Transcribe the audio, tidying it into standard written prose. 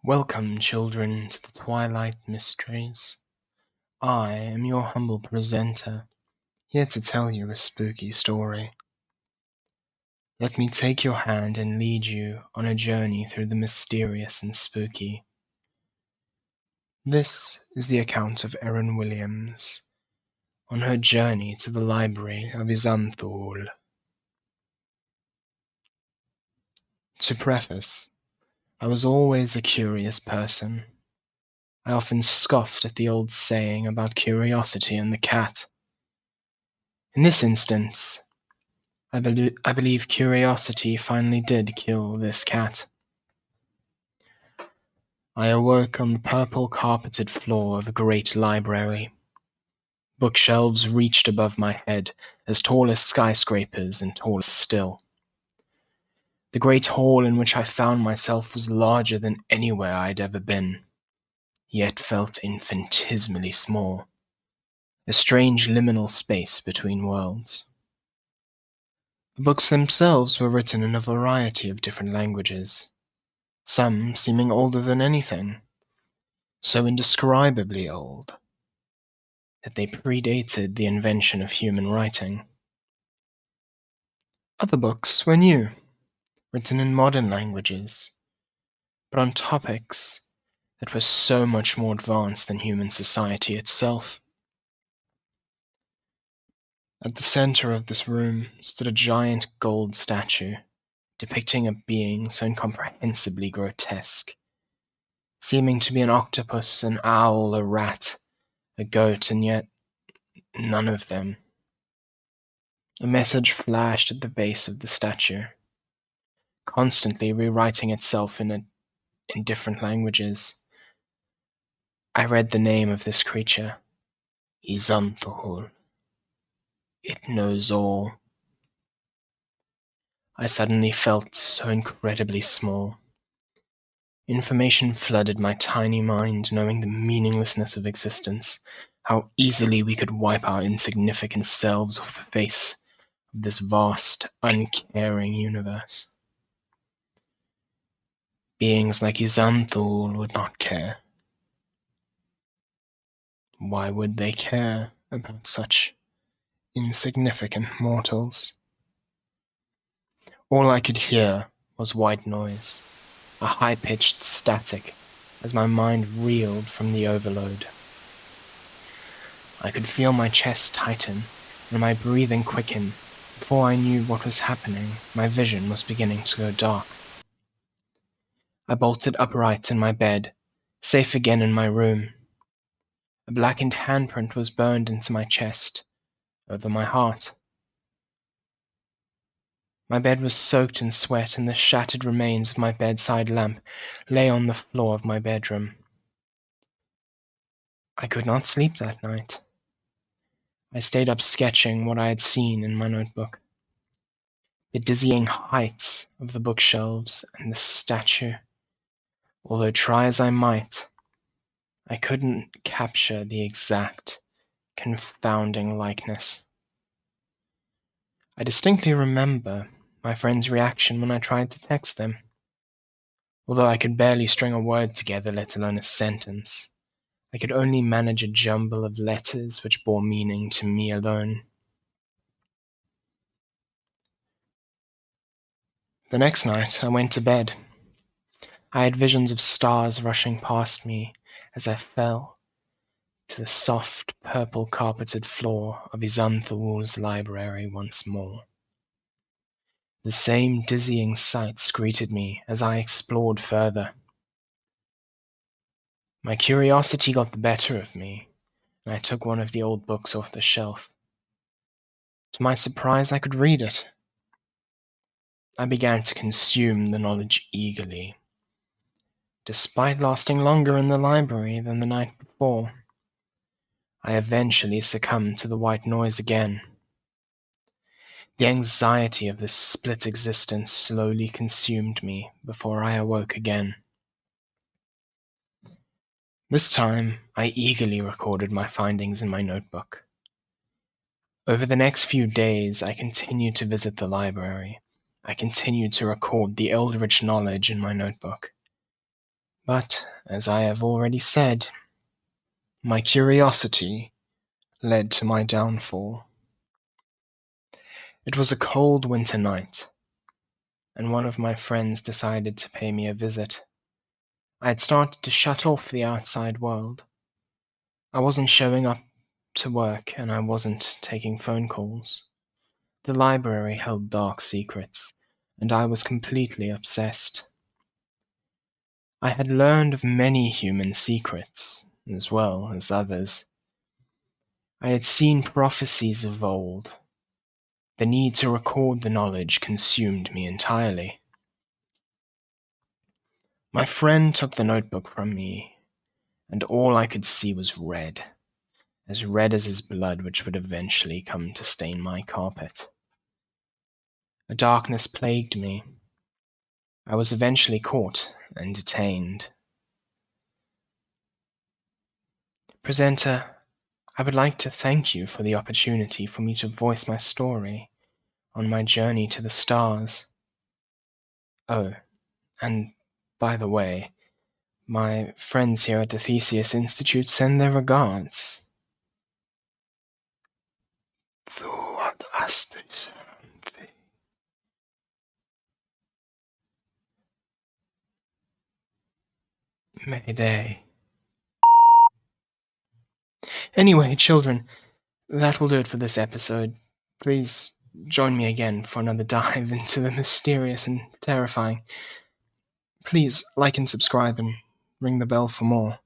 Welcome, children, to the Twilight Mysteries. I am your humble presenter, here to tell you a spooky story. Let me take your hand and lead you on a journey through the mysterious and spooky. This is the account of Erin Williams on her journey to the Library of Izanthu'ul. To preface, I was always a curious person. I often scoffed at the old saying about curiosity and the cat. In this instance, I believe curiosity finally did kill this cat. I awoke on the purple carpeted floor of a great library. Bookshelves reached above my head, as tall as skyscrapers and taller still. The great hall in which I found myself was larger than anywhere I'd ever been, yet felt infinitesimally small, a strange liminal space between worlds. The books themselves were written in a variety of different languages, some seeming older than anything, so indescribably old that they predated the invention of human writing. Other books were new, written in modern languages, but on topics that were so much more advanced than human society itself. At the center of this room stood a giant gold statue, depicting a being so incomprehensibly grotesque, seeming to be an octopus, an owl, a rat, a goat, and yet none of them. A message flashed at the base of the statue, constantly rewriting itself in different languages. I read the name of this creature, Izanthu'ul. It knows all. I suddenly felt so incredibly small. Information flooded my tiny mind, knowing the meaninglessness of existence, how easily we could wipe our insignificant selves off the face of this vast, uncaring universe. Beings like Izanthu'ul would not care. Why would they care about such insignificant mortals? All I could hear was white noise, a high-pitched static, as my mind reeled from the overload. I could feel my chest tighten and my breathing quicken. Before I knew what was happening, my vision was beginning to go dark. I bolted upright in my bed, safe again in my room. A blackened handprint was burned into my chest, over my heart. My bed was soaked in sweat, and the shattered remains of my bedside lamp lay on the floor of my bedroom. I could not sleep that night. I stayed up sketching what I had seen in my notebook. The dizzying heights of the bookshelves and the statue. Although try as I might, I couldn't capture the exact, confounding likeness. I distinctly remember my friend's reaction when I tried to text them. Although I could barely string a word together, let alone a sentence, I could only manage a jumble of letters which bore meaning to me alone. The next night, I went to bed. I had visions of stars rushing past me as I fell to the soft, purple-carpeted floor of Izanthu'ul's library once more. The same dizzying sights greeted me as I explored further. My curiosity got the better of me, and I took one of the old books off the shelf. To my surprise, I could read it. I began to consume the knowledge eagerly. Despite lasting longer in the library than the night before, I eventually succumbed to the white noise again. The anxiety of this split existence slowly consumed me before I awoke again. This time, I eagerly recorded my findings in my notebook. Over the next few days, I continued to visit the library. I continued to record the eldritch knowledge in my notebook. But, as I have already said, my curiosity led to my downfall. It was a cold winter night, and one of my friends decided to pay me a visit. I had started to shut off the outside world. I wasn't showing up to work, and I wasn't taking phone calls. The library held dark secrets, and I was completely obsessed. I had learned of many human secrets, as well as others. I had seen prophecies of old. The need to record the knowledge consumed me entirely. My friend took the notebook from me, and all I could see was red, as red as his blood, which would eventually come to stain my carpet. A darkness plagued me. I was eventually caught and detained. Presenter, I would like to thank you for the opportunity for me to voice my story on my journey to the stars. Oh, and by the way, my friends here at the Theseus Institute send their regards. Thu ad Astris. Mayday. Anyway, children, that will do it for this episode. Please join me again for another dive into the mysterious and terrifying. Please like and subscribe and ring the bell for more.